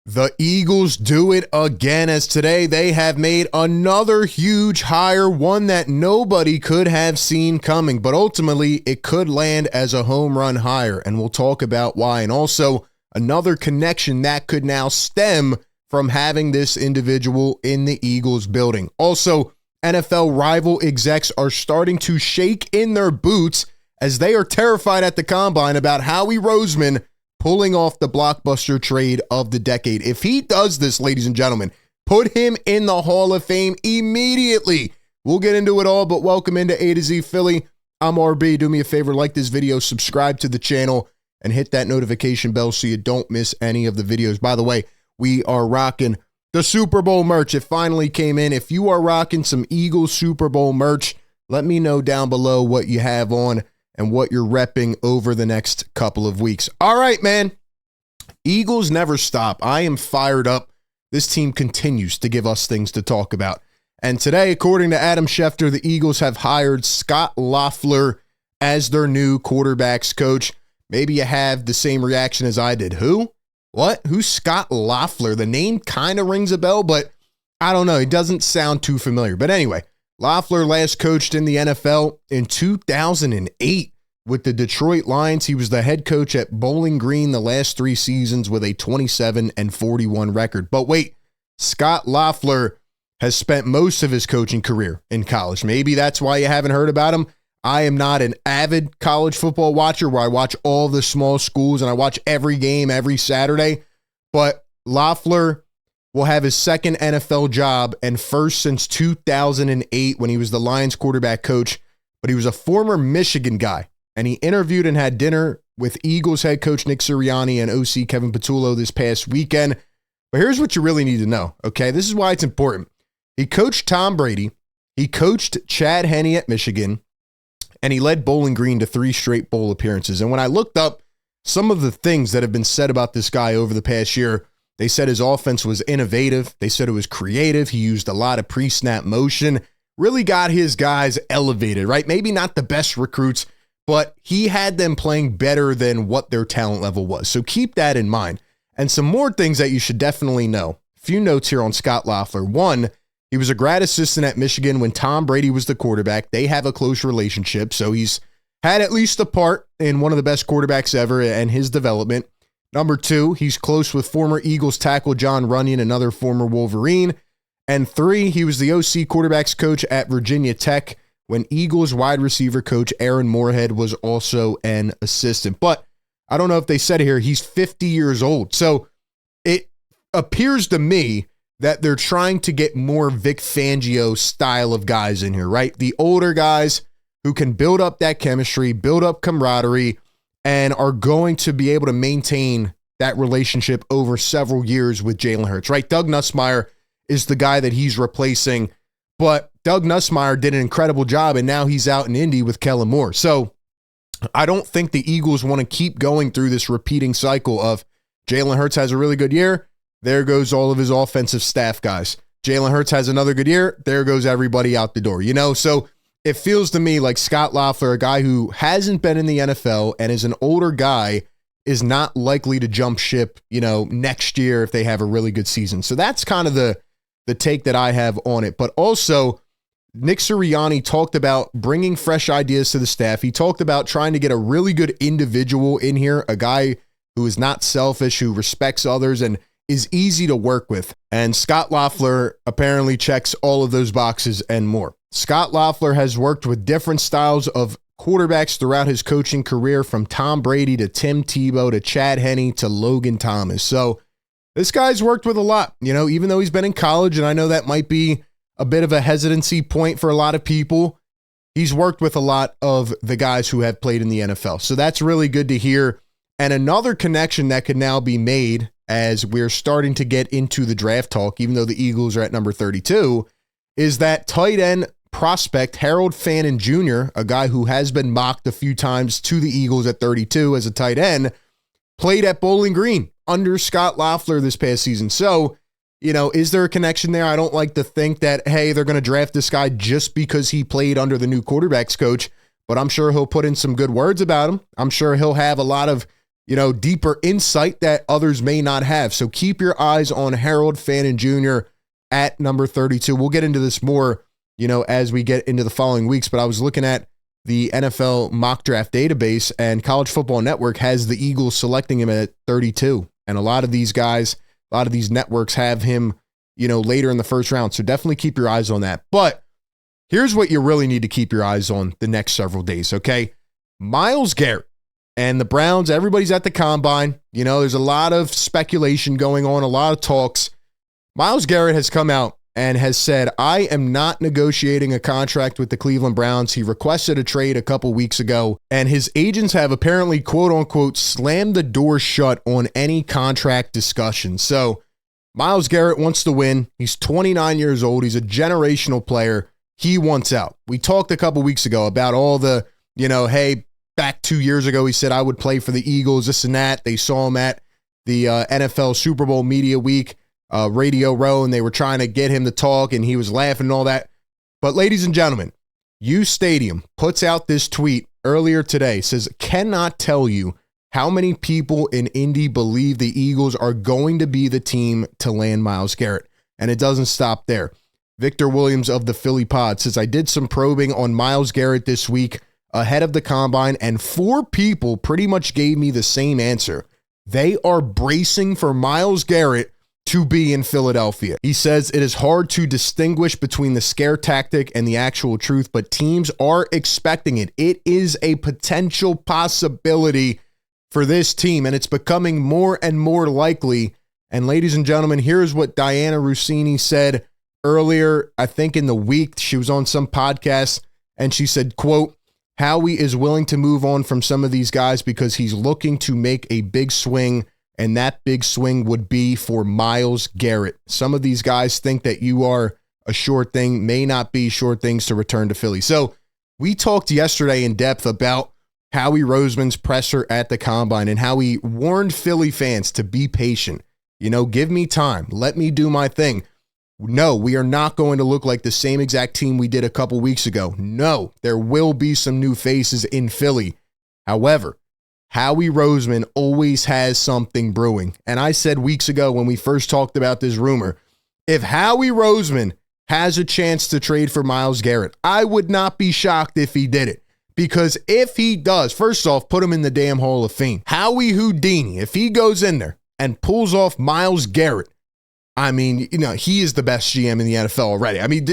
The Eagles do it again, as today they have made another huge hire, one that nobody could have seen coming, but ultimately it could land as a home run hire, and we'll talk about why, and also another connection that could now stem from having this individual in the Eagles building. Also, NFL rival execs are starting to shake in their boots as they are terrified at the combine about Howie Roseman pulling off the blockbuster trade of the decade. If he does this, ladies and gentlemen, put him in the Hall of Fame immediately. We'll get into it all, but welcome into A to Z Philly. I'm RB. Do me a favor, like this video, subscribe to the channel, and hit that notification bell so you don't miss any of the videos. By the way, we are rocking the Super Bowl merch. It finally came in. If you are rocking some Eagles Super Bowl merch, let me know down below what you have on and what you're repping over the next couple of weeks. All right, man. Eagles never stop. I am fired up. This team continues to give us things to talk about. And today, according to Adam Schefter, the Eagles have hired Scot Loeffler as their new quarterbacks coach. Maybe you have the same reaction as I did. Who? What? Who's Scot Loeffler? The name kind of rings a bell, but I don't know. It doesn't sound too familiar. But anyway, Loeffler last coached in the NFL in 2008 with the Detroit Lions. He was the head coach at Bowling Green the last 3 seasons with a 27-41 record. But wait, Scot Loeffler has spent most of his coaching career in college. Maybe that's why you haven't heard about him. I am not an avid college football watcher where I watch all the small schools and I watch every game every Saturday. But Loeffler will have his second NFL job and first since 2008 when he was the Lions quarterback coach. But he was a former Michigan guy, and he interviewed and had dinner with Eagles head coach Nick Sirianni and OC Kevin Patullo this past weekend. But here's what you really need to know, okay? This is why it's important. He coached Tom Brady. He coached Chad Henne at Michigan. And he led Bowling Green to 3 straight bowl appearances. And when I looked up some of the things that have been said about this guy over the past year, they said his offense was innovative. They said it was creative. He used a lot of pre-snap motion, really got his guys elevated, right? Maybe not the best recruits, but he had them playing better than what their talent level was. So keep that in mind. And some more things that you should definitely know. A few notes here on Scot Loeffler. One, he was a grad assistant at Michigan when Tom Brady was the quarterback. They have a close relationship, so he's had at least a part in one of the best quarterbacks ever and his development. Number 2, he's close with former Eagles tackle John Runyon, another former Wolverine. And 3, he was the OC quarterbacks coach at Virginia Tech when Eagles wide receiver coach Aaron Moorhead was also an assistant. But I don't know if they said it here, he's 50 years old. So it appears to me that they're trying to get more Vic Fangio style of guys in here, right? The older guys who can build up that chemistry, build up camaraderie, and are going to be able to maintain that relationship over several years with Jalen Hurts, right? Doug Nussmeier is the guy that he's replacing, but Doug Nussmeier did an incredible job, and now he's out in Indy with Kellen Moore. So I don't think the Eagles want to keep going through this repeating cycle of Jalen Hurts has a really good year, there goes all of his offensive staff guys. Jalen Hurts has another good year. There goes everybody out the door, you know? So it feels to me like Scot Loeffler, a guy who hasn't been in the NFL and is an older guy, is not likely to jump ship, you know, next year if they have a really good season. So that's kind of the take that I have on it. But also, Nick Sirianni talked about bringing fresh ideas to the staff. He talked about trying to get a really good individual in here, a guy who is not selfish, who respects others, and is easy to work with. And Scot Loeffler apparently checks all of those boxes and more. Scot Loeffler has worked with different styles of quarterbacks throughout his coaching career, from Tom Brady to Tim Tebow to Chad Henne to Logan Thomas. So this guy's worked with a lot, you know, even though he's been in college, and I know that might be a bit of a hesitancy point for a lot of people. He's worked with a lot of the guys who have played in the NFL. So that's really good to hear. And another connection that could now be made as we're starting to get into the draft talk, even though the Eagles are at number 32, is that tight end prospect Harold Fannin Jr., a guy who has been mocked a few times to the Eagles at 32 as a tight end, played at Bowling Green under Scot Loeffler this past season. So, you know, is there a connection there? I don't like to think that, hey, they're going to draft this guy just because he played under the new quarterbacks coach, but I'm sure he'll put in some good words about him. I'm sure he'll have a lot of deeper insight that others may not have. So keep your eyes on Harold Fannin Jr. at number 32. We'll get into this more, as we get into the following weeks, but I was looking at the NFL mock draft database, and College Football Network has the Eagles selecting him at 32. And a lot of these guys, a lot of these networks have him, later in the first round. So definitely keep your eyes on that. But here's what you really need to keep your eyes on the next several days, okay? Myles Garrett and the Browns, everybody's at the combine. There's a lot of speculation going on, a lot of talks. Myles Garrett has come out and has said, I am not negotiating a contract with the Cleveland Browns. He requested a trade a couple weeks ago, and his agents have apparently, quote unquote, slammed the door shut on any contract discussion. So Myles Garrett wants to win. He's 29 years old. He's a generational player. He wants out. We talked a couple weeks ago about all the, hey, back 2 years ago, he said, I would play for the Eagles, this and that. They saw him at the NFL Super Bowl Media Week, Radio Row, and they were trying to get him to talk, and he was laughing and all that. But ladies and gentlemen, U Stadium puts out this tweet earlier today, says, cannot tell you how many people in Indy believe the Eagles are going to be the team to land Myles Garrett. And it doesn't stop there. Victor Williams of the Philly Pod says, I did some probing on Myles Garrett this week ahead of the combine, and 4 people pretty much gave me the same answer. They are bracing for Myles Garrett to be in Philadelphia. He says it is hard to distinguish between the scare tactic and the actual truth, but teams are expecting it. It is a potential possibility for this team, and it's becoming more and more likely. And ladies and gentlemen, here's what Dianna Russini said earlier, I think in the week. She was on some podcast, and she said, quote, Howie is willing to move on from some of these guys because he's looking to make a big swing, and that big swing would be for Myles Garrett. Some of these guys think that you are a sure thing, may not be sure things to return to Philly. So we talked yesterday in depth about Howie Roseman's presser at the combine and how he warned Philly fans to be patient. Give me time. Let me do my thing. No, we are not going to look like the same exact team we did a couple weeks ago. No, there will be some new faces in Philly. However, Howie Roseman always has something brewing. And I said weeks ago when we first talked about this rumor, if Howie Roseman has a chance to trade for Myles Garrett, I would not be shocked if he did it. Because if he does, first off, put him in the damn Hall of Fame. Howie Houdini, if he goes in there and pulls off Myles Garrett, I mean, he is the best GM in the NFL already. I mean,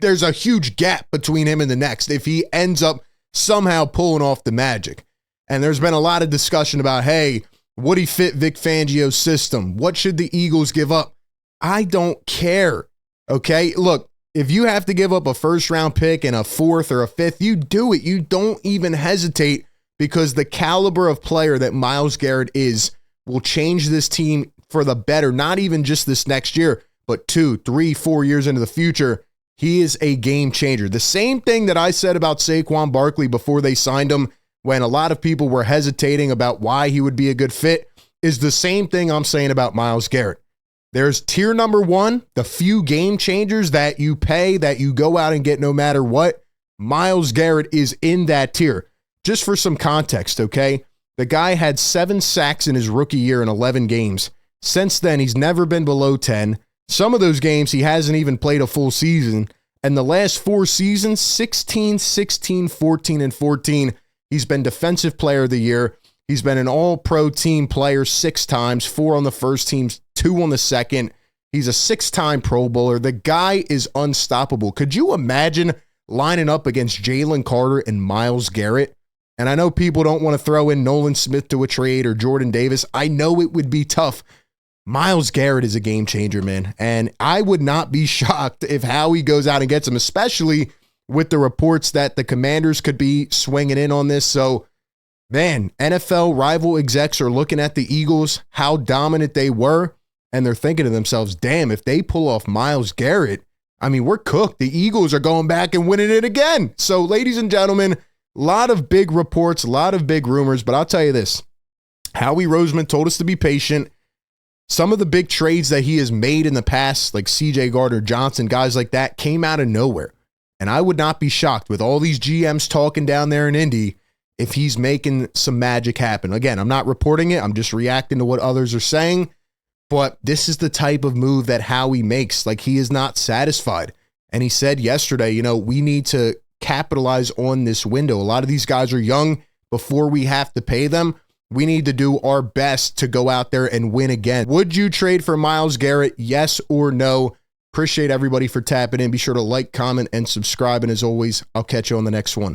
there's a huge gap between him and the next if he ends up somehow pulling off the magic. And there's been a lot of discussion about, hey, would he fit Vic Fangio's system? What should the Eagles give up? I don't care. Okay, look, if you have to give up a first-round pick and a 4th or a 5th, you do it. You don't even hesitate, because the caliber of player that Myles Garrett is will change this team for the better, not even just this next year, but 2, 3, 4 years into the future. He is a game changer. The same thing that I said about Saquon Barkley before they signed him, when a lot of people were hesitating about why he would be a good fit, is the same thing I'm saying about Myles Garrett. There's tier number 1, the few game changers that you pay, that you go out and get no matter what. Myles Garrett is in that tier. Just for some context, okay? The guy had 7 sacks in his rookie year in 11 games. Since then, he's never been below 10. Some of those games, he hasn't even played a full season. And the last 4 seasons, 16, 16, 14, and 14, he's been Defensive Player of the Year. He's been an all-pro team player 6 times, 4 on the first team, 2 on the second. He's a 6-time Pro Bowler. The guy is unstoppable. Could you imagine lining up against Jalen Carter and Myles Garrett? And I know people don't want to throw in Nolan Smith to a trade or Jordan Davis. I know it would be tough. Myles Garrett is a game changer, man. And I would not be shocked if Howie goes out and gets him, especially with the reports that the Commanders could be swinging in on this. So, man, NFL rival execs are looking at the Eagles, how dominant they were, and they're thinking to themselves, damn, if they pull off Myles Garrett, I mean, we're cooked. The Eagles are going back and winning it again. So, ladies and gentlemen, a lot of big reports, a lot of big rumors, but I'll tell you this. Howie Roseman told us to be patient. Some of the big trades that he has made in the past, like C.J. Gardner-Johnson, guys like that, came out of nowhere. And I would not be shocked with all these GMs talking down there in Indy if he's making some magic happen. Again, I'm not reporting it. I'm just reacting to what others are saying. But this is the type of move that Howie makes. Like, he is not satisfied. And he said yesterday, you know, we need to capitalize on this window. A lot of these guys are young. Before we have to pay them, we need to do our best to go out there and win again. Would you trade for Myles Garrett? Yes or no? Appreciate everybody for tapping in. Be sure to like, comment, and subscribe. And as always, I'll catch you on the next one.